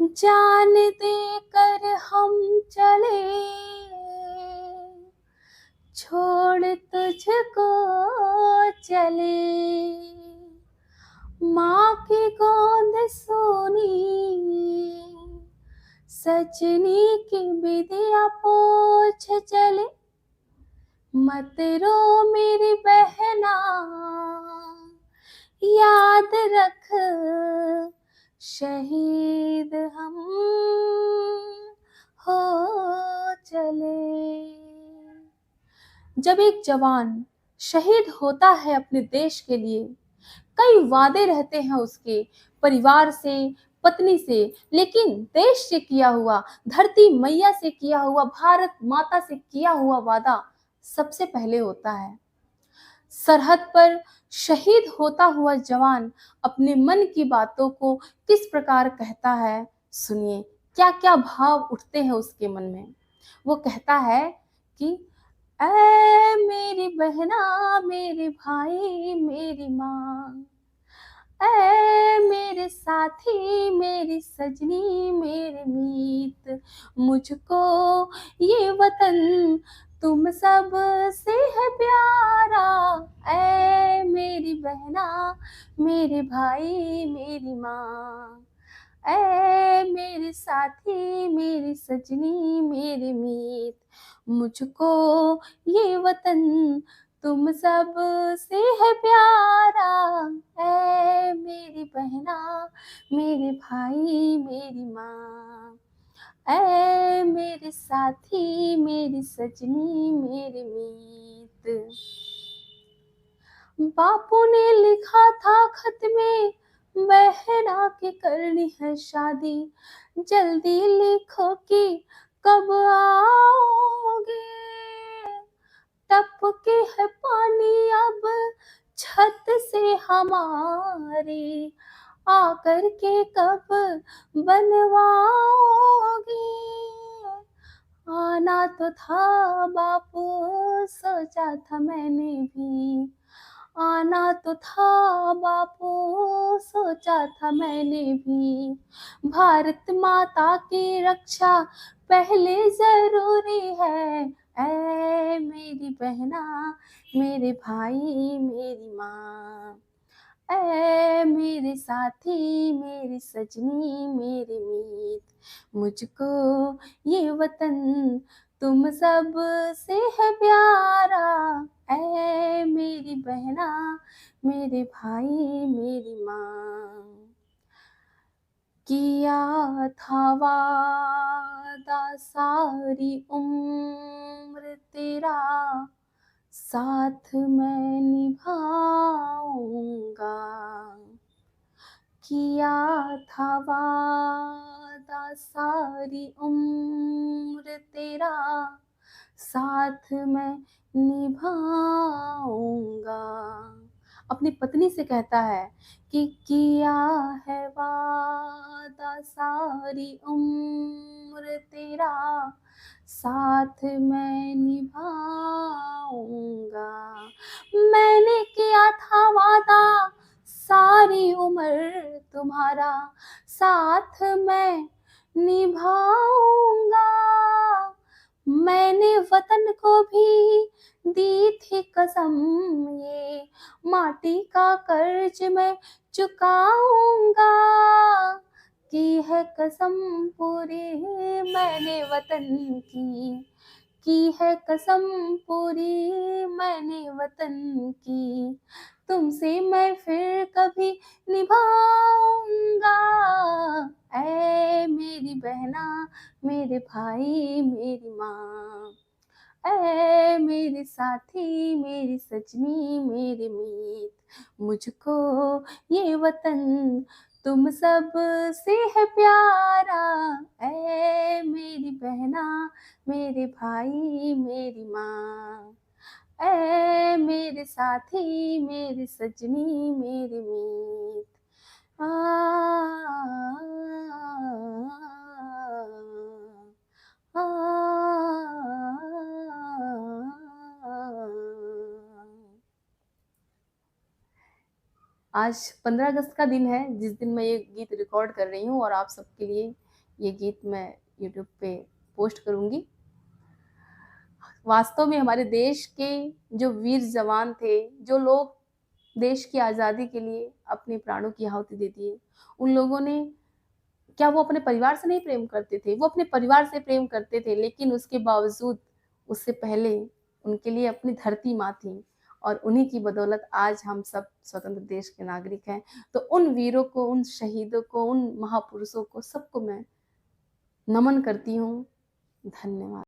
जान दे कर हम चले, छोड़ तुझको चले। माँ की गोद सोनी, सजनी की बिदिया पोछ चले। मत रो मेरी बहना, याद रख शहीद हम हो चले। जब एक जवान शहीद होता है अपने देश के लिए, कई वादे रहते हैं उसके परिवार से, पत्नी से, लेकिन देश से किया हुआ, धरती मैया से किया हुआ, भारत माता से किया हुआ वादा सबसे पहले होता है। सरहद पर शहीद होता हुआ जवान अपने मन की बातों को किस प्रकार कहता है, सुनिए क्या क्या भाव उठते हैं उसके मन में। वो कहता है कि ऐ मेरी बहना, मेरे भाई, मेरी माँ, ऐ मेरे साथी, मेरी सजनी, मेरे मीत, मुझको ये वतन तुम सब से है प्यारा। ऐ मेरी बहना, मेरे भाई, मेरी माँ, ऐ मेरे साथी, मेरी सजनी, मेरे मीत, मुझको ये वतन तुम सब से है प्यारा। ऐ मेरी बहना, मेरे भाई, मेरी माँ, ऐ मेरे साथी, मेरी सजनी, मेरे मीत। बापू ने लिखा था खत में, बहना के करनी है शादी, जल्दी लिखो कि कब आओगे। टपके है पानी अब छत से हमारी, आकर के कब बनवाओगे। आना तो था बापू, सोचा था मैंने भी, आना तो था बापू, सोचा था मैंने भी। भारत माता की रक्षा पहले जरूरी है। ऐ मेरी बहना, मेरे भाई, मेरी माँ, ऐ मेरे साथी, मेरी सजनी, मेरी मीत, मुझको ये वतन तुम सब से है प्यारा। ऐ मेरी बहना, मेरे भाई, मेरी माँ, किया था वादा सारी उम्र तेरा, साथ मैं निभाऊंगा। किया था वादा सारी उम्र तेरा, साथ मैं निभाऊंगा। अपनी पत्नी से कहता है कि किया है वादा सारी उम्र तेरा, साथ मैं निभाऊंगा। मैंने किया था वादा सारी उम्र तुम्हारा, साथ मैं निभाऊंगा। मैंने वतन को भी दी थी कसम, ये माटी का कर्ज मैं चुकाऊंगा। की है कसम पूरी मैंने वतन की है कसम पूरी मैंने वतन की, तुमसे मैं फिर कभी निभाऊंगा। ऐ मेरी बहना, मेरे भाई, मेरी माँ, ऐ मेरे साथी, मेरी सजनी, मेरे मीत, मुझको ये वतन तुम सब से है प्यारा। ऐ मेरी बहना, मेरे भाई, मेरी माँ, ऐ मेरे साथी, मेरी सजनी, मेरी मीत। आ, आ, आज 15 अगस्त का दिन है, जिस दिन मैं ये गीत रिकॉर्ड कर रही हूँ और आप सबके लिए ये गीत मैं यूट्यूब पे पोस्ट करूँगी। वास्तव में हमारे देश के जो वीर जवान थे, जो लोग देश की आज़ादी के लिए अपने प्राणों की आहुति दे दिए, उन लोगों ने क्या वो अपने परिवार से नहीं प्रेम करते थे? वो अपने परिवार से प्रेम करते थे, लेकिन उसके बावजूद उससे पहले उनके लिए अपनी धरती माँ थी और उन्हीं की बदौलत आज हम सब स्वतंत्र देश के नागरिक हैं। तो उन वीरों को, उन शहीदों को, उन महापुरुषों को सबको मैं नमन करती हूँ। धन्यवाद।